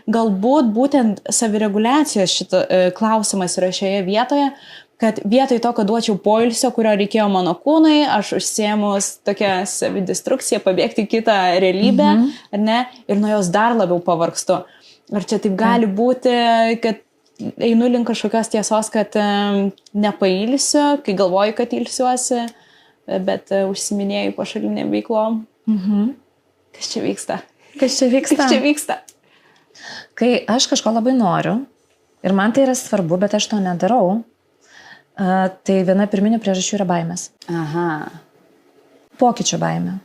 galbūt būtent savireguliacijos šito klausimas yra šioje vietoje, kad vietoj to, kad duočiau poilsio, kurio reikėjo mano kūnai, aš užsiėmus tokią savidestrukciją, pabėgti į kitą realybę, ar ne, ir nuo jos dar labiau pavargstu. Ar čia taip gali būti, kad einu link kažkokios tiesos, kad nepailsiu, kai galvoju, kad ilsiuosi, bet užsiminėjau pašalinėm veiklom. Kas čia vyksta? Kas čia vyksta? Kas čia vyksta? Kai aš kažko labai noriu ir man tai yra svarbu, bet aš to nedarau, tai viena pirminių priežasčių yra baimės. Aha. Pokyčių baimė.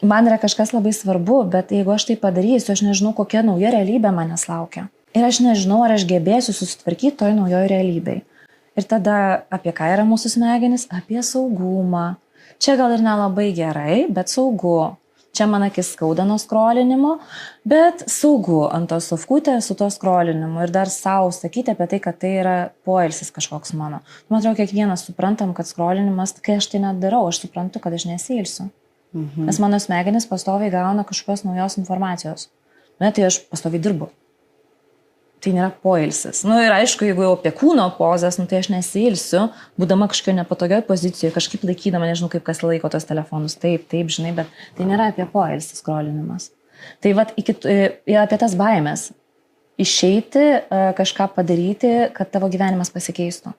Man yra kažkas labai svarbu, bet jeigu aš tai padarysiu, aš nežinau, kokia nauja realybė manęs laukia. Ir aš nežinau, ar aš gebėsiu susitvarkyti toj naujoj realybėj. Ir tada apie ką yra mūsų smegenys? Apie saugumą. Čia gal ir nelabai gerai, bet saugu. Čia man akis skauda nuo skrolinimo, bet saugu ant to sofkutės su to skrolinimu. Ir dar savo sakyti apie tai, kad tai yra poilsis kažkoks mano. Man atrodo, kiekvienas suprantam, kad skrolinimas, kai aš tai net darau, aš suprantu, kad aš nesiilsiu. Nes mano smegenys pastoviai gauna kažkokios naujos informacijos. Tai aš pastoviai dirbu. Tai nėra poilsis. Ir aišku, jeigu jau apie kūno pozas, tai aš nesiilsiu, būdama kažkokio nepatogioj pozicijoje, kažkaip laikydama, nežinau, kaip kas laiko tos telefonus, taip, žinai, bet tai nėra apie poilsį skrolinimas. Tai apie tas baimės. Išeiti, kažką padaryti, kad tavo gyvenimas pasikeistų.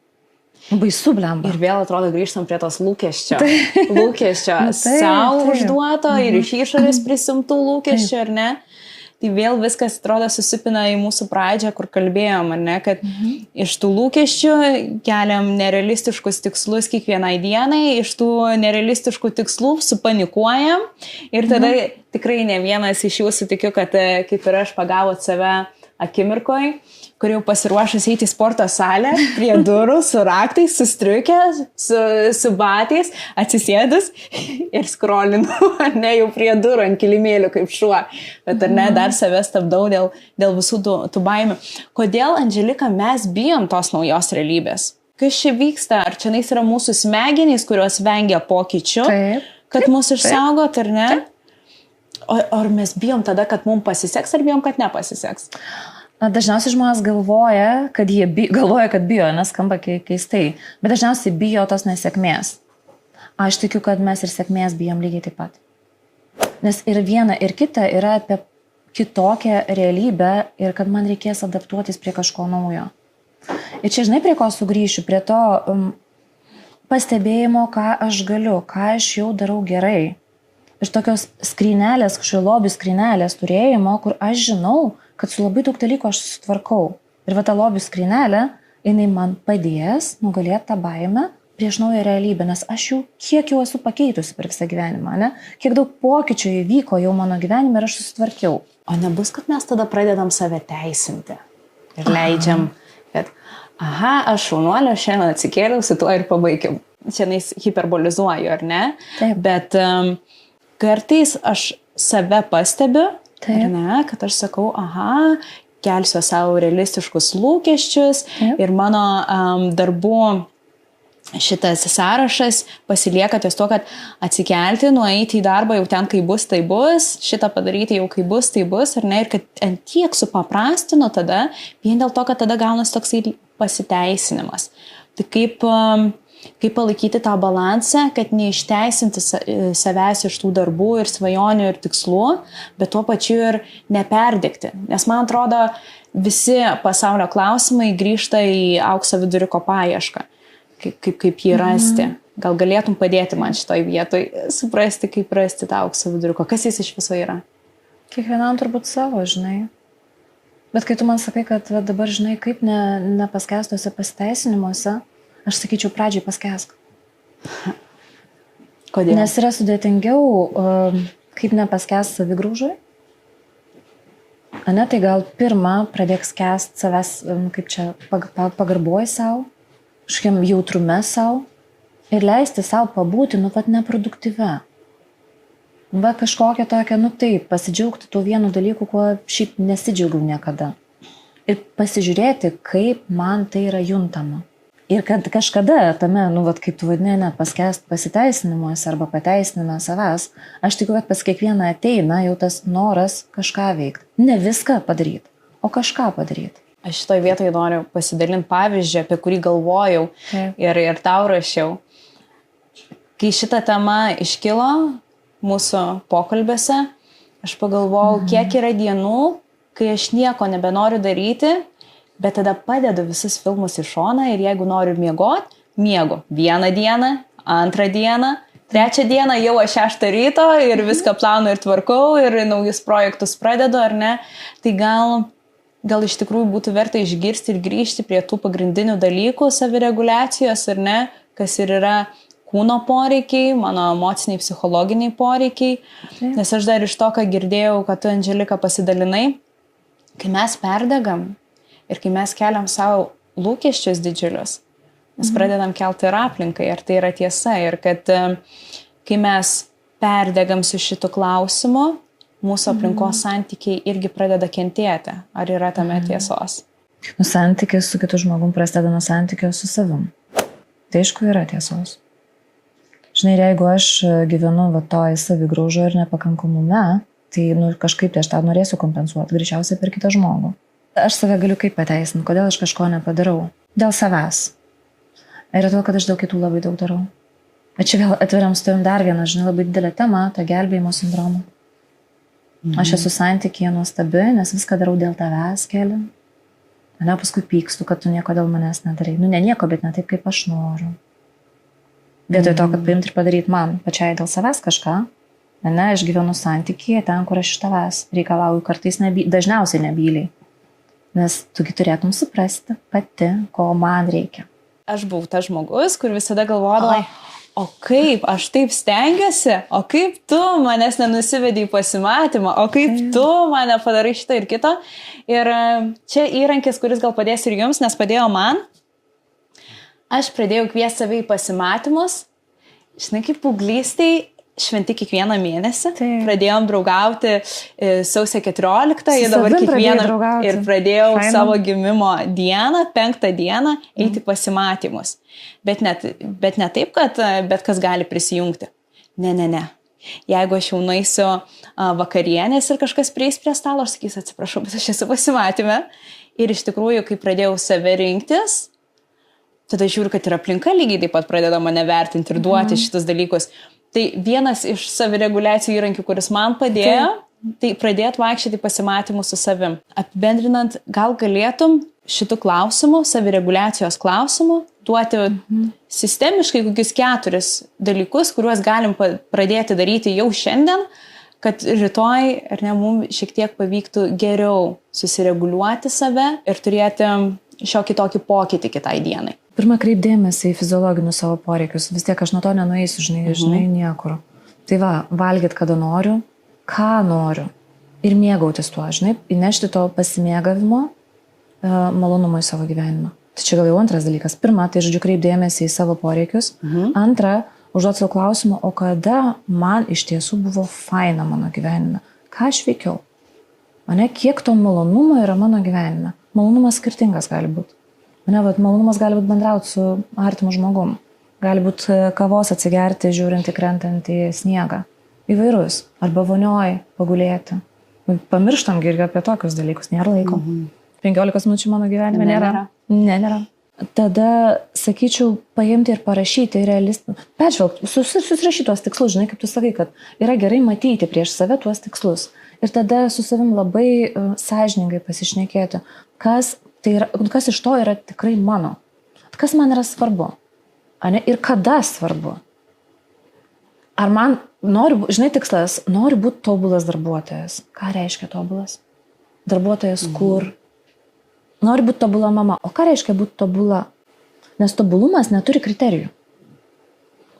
Baisu, blemba. Ir vėl atrodo grįžtam prie tos lūkesčio. Lūkesčio savo užduoto ir iš išorės prisimtų lūkesčio, ar ne? Tai vėl viskas atrodo susipina į mūsų pradžią, kur kalbėjom, ar ne, kad iš tų lūkesčių keliam nerealistiškus tikslus kiekvienai dienai, iš tų nerealistiškų tikslų supanikuojam ir tada tikrai ne vienas iš jūsų tikiu, kad kaip ir aš pagavot save akimirkoj, kur jau pasiruošęs eiti į sporto salę, prie durų, su raktais, su striukės, su batais, atsisėdus ir skrolinu, ar ne, jau prie durų ant kilimėlių kaip šuo, bet ar ne, dar save stabdau dėl visų tų baimių. Kodėl, Andželika, mes bijom tos naujos realybės? Kas čia vyksta? Ar čia yra mūsų smegenys, kurios vengia pokyčių, kad mūsų išsaugot, ar ne? Ar mes bijom tada, kad mums pasiseks, ar bijom, kad nepasiseks? Dažniausiai žmonės galvoja, kad bijo, nes skamba keistai, bet dažniausiai bijo tos nesėkmės. Aš tikiu, kad mes ir sėkmės bijom lygiai taip pat. Nes ir viena, ir kita yra apie kitokią realybę ir kad man reikės adaptuotis prie kažko naujo. Ir čia žinai, prie ko sugrįšiu, prie to pastebėjimo, ką aš galiu, ką aš jau darau gerai. Iš tokios skrynelės, kažkokio lobby skrynelės turėjimo, kur aš žinau, kad su labai daug dalykų aš susitvarkau. Ir va ta lobby skrynelė, jinai man padės nugalėti tą baimę prieš naują realybę, nes aš jau kiek jau esu pakeitusi per visą gyvenimą, ne? Kiek daug pokyčių įvyko jau mano gyvenime ir aš susitvarkiau. O nebus, kad mes tada pradedam save teisinti ir leidžiam, kad aš šaunuolė, šiandien atsikėliau, su tuo ir pabaigiau. Šiandien hiperbolizuoju, ar ne? Taip. Bet kartais aš save pastebiu, Taip. ar ne, kad aš sakau, kelsiu savo realistiškus lūkesčius. Taip. Ir mano darbų šitas sąrašas pasilieka ties to, kad atsikelti, nueiti į darbą jau ten, kai bus, tai bus, šitą padaryti jau, kai bus, tai bus, ar ne, ir kad ant tiek supaprastinu tada, vien dėl to, kad tada gaunas toksai pasiteisinimas. Tai kaip palaikyti tą balansą, kad neišteisinti savęs iš tų darbų ir svajonių ir tikslų, bet tuo pačiu ir neperdegti. Nes man atrodo, visi pasaulio klausimai grįžta į aukso viduriuko paiešką. Kaip jį rasti. Gal galėtum padėti man šitoj vietoj suprasti, kaip rasti tą aukso viduriuko. Kas jis iš viso yra? Kiekvienam turbūt savo, žinai. Bet kai tu man sakai, kad dabar, žinai, kaip nepaskęstuose pasiteisinimuose, aš sakyčiau, pradžiai paskesk. Kodėl? Nes yra sudėtingiau, kaip nepaskęst savigraužai. Ane, tai gal pirmą pradėk skęst savęs, kaip čia, pagarbuoji savo, kažkiam jautrume savo ir leisti savo pabūti, neproduktyve. Kažkokia tokia, taip, pasidžiaugti tuo vienu dalyku, kuo šiaip nesidžiaugiau niekada. Ir pasižiūrėti, kaip man tai yra juntama. Ir kad kažkada tame, kaip tu vadini, paskęst pasiteisinimuose arba pateisinime savęs, aš tikiu, kad pas kiekvieną ateina jau tas noras kažką veikti. Ne viską padaryti, o kažką padaryti. Aš šitoj vietoje noriu pasidalinti pavyzdžių, apie kurį galvojau ir tau rašiau. Kai šita tema iškilo mūsų pokalbėse, aš pagalvojau, kiek yra dienų, kai aš nieko nebenoriu daryti, bet tada padedu visus filmus į šoną ir jeigu noriu miegot, miegu. Vieną dieną, antrą dieną, trečią dieną jau aš 6 ryto ir viską plaunu ir tvarkau ir naujus projektus pradedu, ar ne? Tai gal iš tikrųjų būtų verta išgirsti ir grįžti prie tų pagrindinių dalykų savireguliacijos, ar ne, kas ir yra kūno poreikiai, mano emociniai, psichologiniai poreikiai. Nes aš dar iš to, ką girdėjau, kad tu, Andželika, pasidalinai, kai mes perdegam ir kai mes keliam savo lūkesčius didžiulius, mes pradedam kelti ir aplinkai, ar tai yra tiesa. Ir kad kai mes perdegam su šitu klausimu, mūsų aplinkos santykiai irgi pradeda kentėti. Ar yra tame tiesos? Santykis su kitu žmogum prasideda nuo santykio su savim. Tai aišku yra tiesos. Žinai, jeigu aš gyvenu toj savigraužo ir nepakankamume, tai kažkaip tai aš tą norėsiu kompensuoti, greičiausiai per kitą žmogų. Aš save galiu kaip pateisinti, kodėl aš kažko nepadarau. Dėl savęs. Ir to, kad aš dėl kitų labai daug darau. Bet čia vėl atveriam su tavim dar vieną, žinai, labai didelę temą, tą gelbėjimo sindromą. Aš esu santykyje nuostabi, nes viską darau dėl tavęs, Keli. Ne, paskui pykstu, kad tu nieko dėl manęs nedarai. Ne nieko, bet ne taip, kaip aš noriu. Vietoj to, kad paimti ir padaryti man pačiai dėl savęs kažką, ne, aš gyvenu santykyje ten, kur aš iš tavęs reikalauju, kartais dažniausiai nebyliai. Nes tugi turėtum suprasti pati, ko man reikia. Aš buvau tas žmogus, kur visada galvodavo, o kaip aš taip stengiuosi, o kaip tu manęs nenusivedi į pasimatymą, o kaip tu mane padarai šitą ir kitą. Ir čia įrankis, kuris gal padės ir jums, nes padėjo man. Aš pradėjau kviesti save į pasimatymus. Žinai, kaip paauglystėj šventi kiekvieną mėnesį. Pradėjom draugauti sausio 14, dabar kiekvieną ir pradėjau savo gimimo dieną, 5 dieną, eiti pasimatymus. Bet ne taip, kad bet kas gali prisijungti. Ne. Jeigu aš jau nueisiu vakarienės ir kažkas prieis prie stalo, aš sakysiu, atsiprašau, bet aš esu pasimatyme. Ir iš tikrųjų, kai pradėjau save rinktis, tada žiūriu, kad ir aplinka lygiai taip pat pradeda mane vertinti ir duoti šitus dalykus. Tai vienas iš savireguliacijų įrankių, kuris man padėjo, tai pradėti vaikščioti pasimatymus su savim. Apibendrinant, gal galėtum šitų klausimų, savireguliacijos klausimų, duoti sistemiškai kokius 4 dalykus, kuriuos galim pradėti daryti jau šiandien, kad rytoj, ar ne, mums šiek tiek pavyktų geriau susireguliuoti save ir turėti šiokį tokį pokytį kitai dienai. Pirma, kreipdėmėsi į fiziologinius savo poreikius. Vis tiek aš nuo to nenueisiu, žinai, niekur. Tai va, valgyt, kada noriu, ką noriu. Ir mėgautis tuo, žinai, įnešti to pasimėgavimo malonumą į savo gyvenimą. Tai čia gal jau antras dalykas. Pirma, tai žodžiu kreipdėmėsi į savo poreikius. Antra, užduoti savo klausimą, o kada man iš tiesų buvo faina mano gyvenime? Ką aš veikiau? Ane, kiek to malonumo yra mano gyvenime? Malonumas skirtingas gali būti. Malonumas gali būti bendrauti su artimu žmogum. Gali būti kavos atsigerti, žiūrint į krentantį sniegą. Įvairus. Arba vonioj pagulėti. Pamirštam irgi apie tokius dalykus. Nėra laiko. 15 minučių mano gyvenime nėra. Nėra. Tada, sakyčiau, paimti ir parašyti peržvelgti, susirašyti tuos tikslus, žinai, kaip tu sakai, kad yra gerai matyti prieš save tuos tikslus. Ir tada su savim labai sąžiningai pasišnekėti, kas iš to yra tikrai mano. Kas man yra svarbu. Ane? Ir kada svarbu. Ar man žinai, tikslas, noriu būti tobulas darbuotojas. Ką reiškia tobulas? Darbuotojas kur? Noriu būti tobula mama. O ką reiškia būti tobula? Nes tobulumas neturi kriterijų.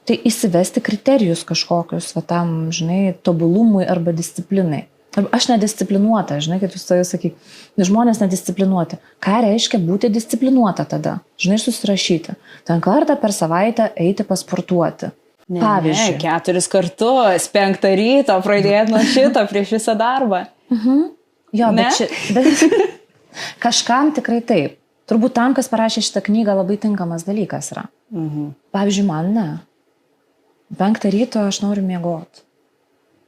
Tai įsivesti kriterijus kažkokius, tam, žinai, tobulumui arba disciplinai. Aš nedisciplinuota, žinai, kaip jūs sakyk, žmonės nedisciplinuoti. Ką reiškia būti disciplinuota tada? Žinai, susirašyti. Ten kartą per savaitę eiti pasportuoti. Pavyzdžiui. 4 kartus, 5 ryto, pradėti nuo šito prieš visą darbą. Jo, bet kažkam tikrai taip. Turbūt tam, kas parašė šitą knygą, labai tinkamas dalykas yra. Pavyzdžiui, man ne. 5 ryto aš noriu miegoti.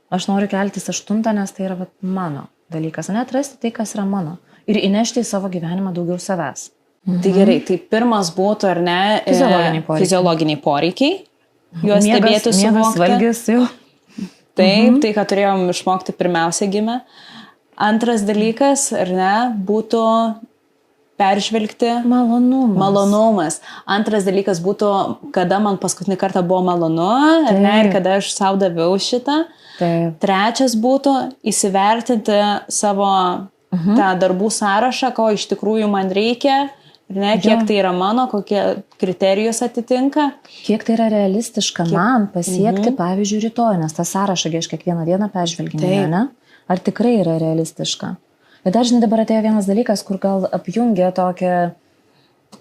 Aš noriu keltis 8, nes tai yra mano dalykas. Neatrasti tai, kas yra mano. Ir įnešti į savo gyvenimą daugiau savęs. Tai gerai, tai pirmas būtų, ar ne, fiziologiniai poreikiai. Juos stebėti, suvokti. Valgis, jau. Taip, tai, ką turėjom išmokti pirmiausia gimę. Antras dalykas, ar ne, būtų peržvelgti malonumas. Antras dalykas būtų, kada man paskutinį kartą buvo malonu, ar ne, ir kada aš sau daviau šitą. Taip. Trečias būtų įsivertinti savo tą darbų sąrašą, ko iš tikrųjų man reikia, ar ne, kiek tai yra mano, kokie kriterijus atitinka. Kiek tai yra realistiška man pasiekti, pavyzdžiui, rytoj, nes tą sąrašą aš kiekvieną dieną peržvelginėjau, ne? Ar tikrai yra realistiška? Ir dar, žinai, dabar atėjo vienas dalykas, kur gal apjungia tokią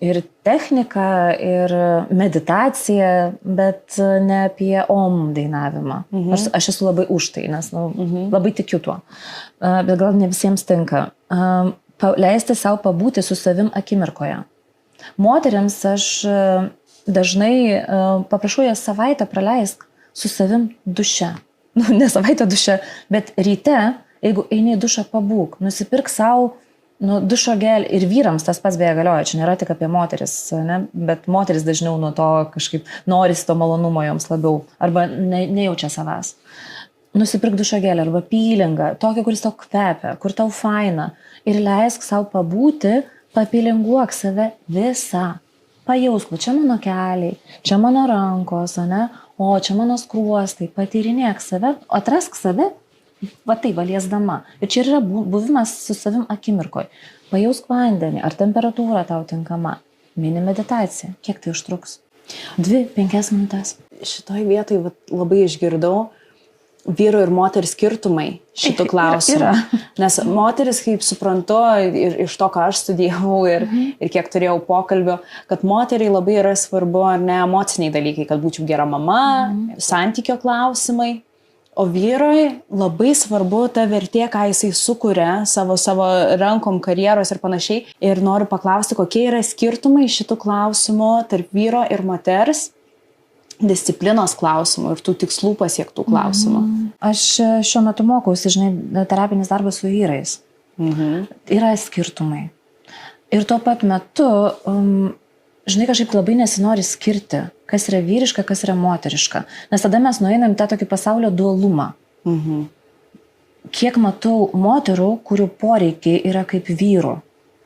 ir techniką, ir meditaciją, bet ne apie om dainavimą. Aš esu labai už tai, nes labai tikiu tuo. Bet gal ne visiems tinka. Leisti savo pabūti su savim akimirkoje. Moteriams aš dažnai paprašau jas savaitę praleisk su savim duše. Ne savaitę duše, bet ryte, jeigu eini į dušą, pabūk, nusipirk savo dušo gelį. Ir vyrams tas pats beje galioja, čia nėra tik apie moteris, ne? Bet moteris dažniau nuo to kažkaip norisi to malonumo joms labiau, arba nejaučia savęs. Nusipirk dušo gelį arba pylingą, tokį, kuris tau kvepia, kur tau faina. Ir leisk savo pabūti, papilinguok save visą. Pajausk, čia mano keliai, čia mano rankos, ne? O čia mano skruostai, patyrinėk save, atrask save, liesdama. Ir čia yra buvimas su savim akimirkoj. Pajausk vandenį, ar temperatūra tau tinkama. Mini meditacija. Kiek tai užtruks? 2-5 minutės. Šitoj vietoj labai išgirdau vyro ir moterų skirtumai šitų klausimų. Nes moteris, kaip suprantu, ir iš to, ką aš studijavau ir kiek turėjau pokalbio, kad moteriai labai yra svarbu, ar ne, emociniai dalykai, kad būčiau gera mama, santykio klausimai. O vyrui labai svarbu ta vertė, ką jisai sukuria savo rankom, karjeros ir panašiai. Ir noriu paklausti, kokie yra skirtumai šitų klausimų tarp vyro ir moters, disciplinos klausimų ir tų tikslų pasiektų klausimų. Aš šiuo metu mokausi, žinai, terapinis darbas su vyrais. Yra skirtumai. Ir tuo pat metu, žinai, kažkaip labai nesinori skirti, kas yra vyriška, kas yra moteriška. Nes tada mes nueinam tą tokį pasaulio dualumą. Kiek matau moterų, kurių poreikiai yra kaip vyrų.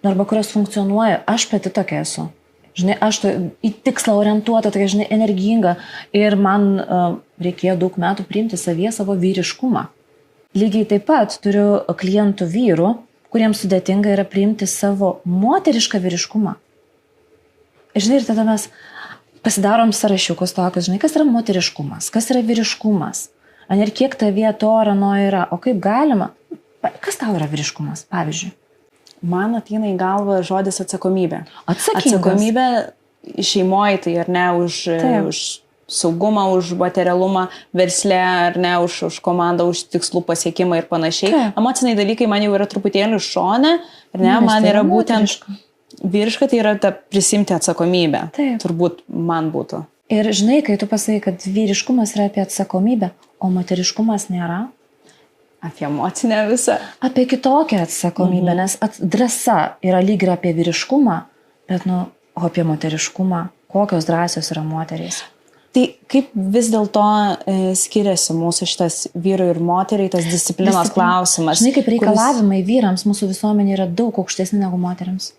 arba kurios funkcionuoja, aš pati tokia esu. Žinai, aš į tikslą orientuota, tokia, žinai, energinga ir man reikėjo daug metų priimti savyje savo vyriškumą. Lygiai taip pat turiu klientų vyrų, kuriems sudėtinga yra priimti savo moterišką vyriškumą. Žinai, ir tada mes pasidarom sąrašiukus tokius, žinai, kas yra moteriškumas, kas yra vyriškumas, ir kiek tavyje to ar ano yra, o kaip galima, kas tau yra vyriškumas, pavyzdžiui? Man ateina į galvą žodis atsakomybė. Atsakingas. Atsakomybė šeimoje, tai ar ne, už saugumą, už materialumą versle, ar ne, už komandą, už tikslų pasiekimą ir panašiai. Taip. Emociniai dalykai man jau yra truputėlį šone, ar ne, man yra būtent vyriška, tai yra ta prisimti atsakomybę. Taip. Turbūt man būtų. Ir žinai, kai tu pasakai, kad vyriškumas yra apie atsakomybę, o moteriškumas nėra? Apie emocinę visą. Apie kitokią atsakomybę, nes drąsa yra lyg ir apie vyriškumą, bet, o apie moteriškumą, kokios drąsios yra moterys. Tai kaip vis dėlto skiriasi mūsų šitas vyrų ir moteriai, tas disciplinos klausimas? Žinai, kaip reikalavimai vyrams mūsų visuomenė yra daug aukštesni negu moteriams.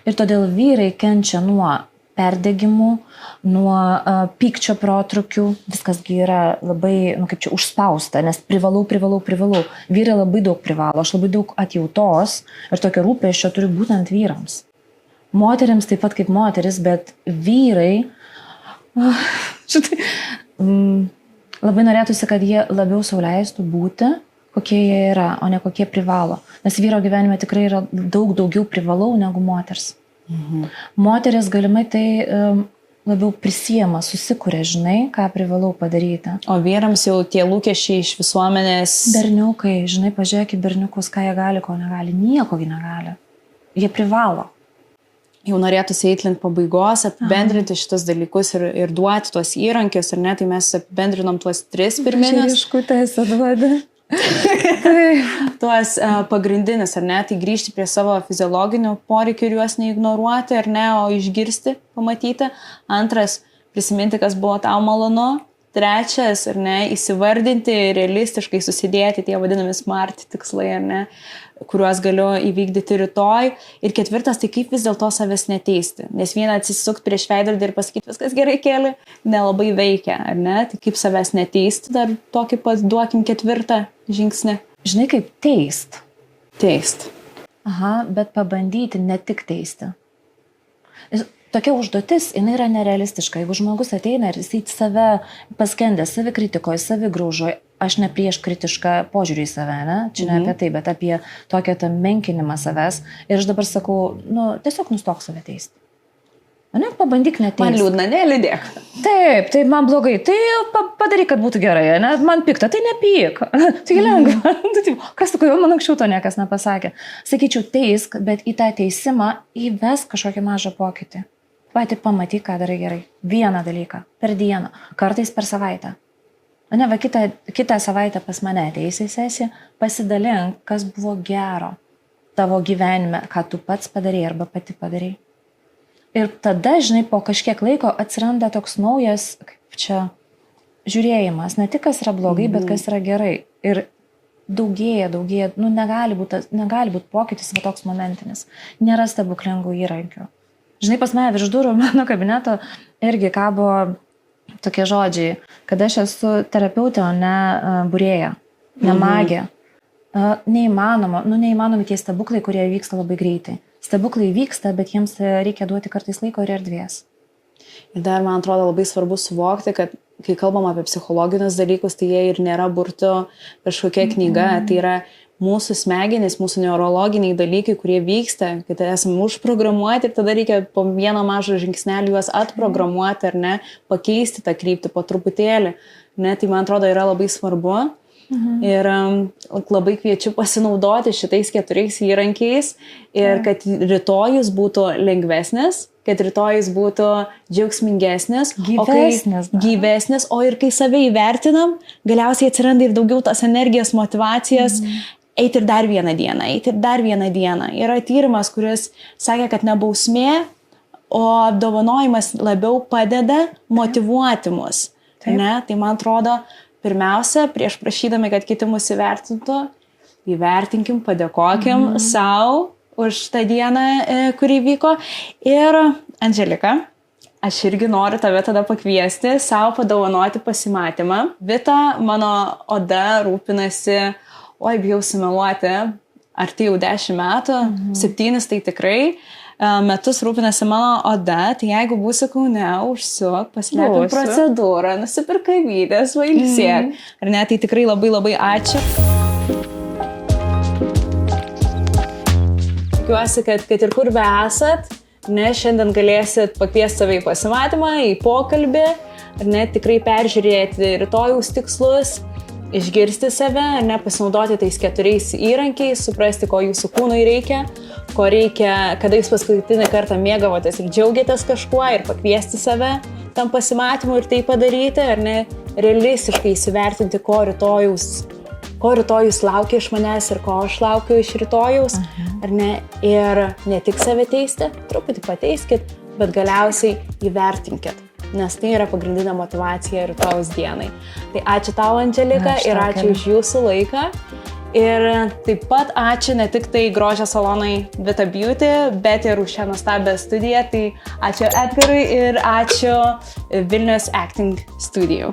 Ir todėl vyrai kenčia nuo perdegimų, nuo pykčio protrukių, viskasgi yra labai, kaip čia, užspausta, nes privalau. Vyrai labai daug privalo, aš labai daug atjautos ir tokio rūpesčio turiu būtent vyrams. Moteriams taip pat kaip moteris, bet vyrai, labai norėtųsi, kad jie labiau sau leistų būti, kokie jie yra, o ne kokie privalo. Nes vyro gyvenime tikrai yra daug daugiau privalau negu moters. Moteris galimai tai labiau prisiema, susikuria, žinai, ką privalau padaryti. O vyrams jau tie lūkesčiai iš visuomenės. Berniukai, žinai, pažiūrėk į berniukus, ką jie gali, ko negali. Nieko jie negali. Jie privalo. Jau norėtųsi eiti link pabaigos, apibendrinti šitus dalykus ir duoti tuos įrankius, ar ne, tai mes apibendrinom tuos 3 pirminius. Ryškutės atvadę. Tuos pagrindinis, ar ne, tai grįžti prie savo fiziologinių poreikių ir juos neignoruoti, ar ne, o išgirsti, pamatyti. Antras, prisiminti, kas buvo tau malonu. Trečias, ar ne, įsivardinti, realistiškai susidėti tie vadinami smart tikslai, ar ne, kuriuos galiu įvykdyti rytoj. Ir ketvirtas, tai kaip vis dėlto savęs neteisti. Nes vieną atsisukti prieš veidrodį ir pasakyti, viskas gerai keli, nelabai veikia, ar ne? Tai kaip savęs neteisti, dar tokį pat duokim 4 žingsnį. Žinai, kaip teist. Teist. Aha, bet pabandyti ne tik teisti. Tokia užduotis, jinai yra nerealistiška. Jeigu žmogus ateina ir jisai save paskendė, savikritikoje, savigraužoje, aš ne prieš kritišką požiūrį į save, ne? Čia ne apie tai, bet apie tokią tą menkinimą savęs. Ir aš dabar sakau, tiesiog nustok save teisti. Ne, pabandyk neteisti. Man liūdna, neliūdėk. Taip, man blogai. Tai padaryk, kad būtų gerai, ne? Man pikta, tai nepyk. Tai lengva. Kas tu, kodėl man anksčiau to niekas nepasakė? Sakyčiau, teisk, bet į tą teisimą įves kažkokį mažą pokytį. Pati pamatyk, ką darai gerai. Vieną dalyką. Per dieną. Kartais per savaitę. Ne, va, kitą savaitę pas mane ateis į sesiją, pasidalink, kas buvo gero tavo gyvenime, ką tu pats padarei arba pati padarei. Ir tada, žinai, po kažkiek laiko atsiranda toks naujas, kaip čia, žiūrėjimas. Ne tik kas yra blogai, bet kas yra gerai. Ir daugėja, negali būti pokytis, va toks momentinis. Nėra stebuklingų įrankių. Žinai, pas mane virš durų mano kabineto irgi kabo tokie žodžiai, kad aš esu terapeutė, o ne būrėja, ne magė. Neįmanomi tie stebuklai, kurie vyksta labai greitai. Stebuklai vyksta, bet jiems reikia duoti kartais laiko ir erdvės. Ir dar, man atrodo, labai svarbu suvokti, kad kai kalbam apie psichologinius dalykus, tai jie ir nėra burtų kažkokia knyga, tai yra mūsų smegenys, mūsų neurologiniai dalykai, kurie vyksta, kad esame užprogramuoti ir tada reikia po vieną mažą žingsnelį juos atprogramuoti, ar ne, pakeisti tą kryptį po truputėlį. Ne, tai man atrodo yra labai svarbu. Ir labai kviečiu pasinaudoti šitais 4 įrankiais ir kad rytojus būtų lengvesnis, kad rytojus būtų džiaugsmingesnis, gyvesnis, o ir kai save įvertinam, galiausiai atsiranda ir daugiau tos energijos, motyvacijos, eiti ir dar vieną dieną. Yra tyrimas, kuris sakė, kad ne bausmė, o apdovanojimas labiau padeda motyvuoti mus. Ne? Tai man atrodo, pirmiausia, prieš prašydami, kad kiti mus įvertintų, įvertinkim, padėkokim savo už tą dieną, kuri vyko. Ir Andželika, aš irgi noriu tave tada pakviesti, savo padovanoti pasimatymą. Vita, mano oda rūpinasi, bijau sumeluoti, ar tai jau 10 metų, 7 tai tikrai. Metus rūpinasi mano oda, tai jeigu būsi Kaune, užsiuk, pasilepim procedūrą, nusipirk kavytės, vailsiek. Ar ne, tai tikrai labai labai ačiū. Tikiuosi, kad ir kur be esat, šiandien galėsit pakviesti save į pasimatymą, į pokalbį, ar ne, tikrai peržiūrėti rytojaus tikslus, išgirsti save, pasinaudoti tais 4 įrankiais, suprasti, ko jūsų kūnui reikia, ko reikia, kada jūs paskutinį kartą mėgavotės ir džiaugiatės kažkuo ir pakviesti save tam pasimatymui ir tai padaryti, ar ne, realistiškai įsivertinti, ko rytojus laukia iš manęs ir ko aš laukiu iš rytojaus, ar ne, ir ne tik save teisti, truputį pateiskit, bet galiausiai įvertinkit. Nes tai yra pagrindinė motivacija rytojaus dienai. Tai ačiū tau, Andželika, ir ačiū už jūsų laiką. Ir taip pat ačiū ne tik tai grožio salonai Vita Beauty, bet ir už šią nuostabią studiją. Tai ačiū Edgarui ir ačiū Vilnius Acting Studio.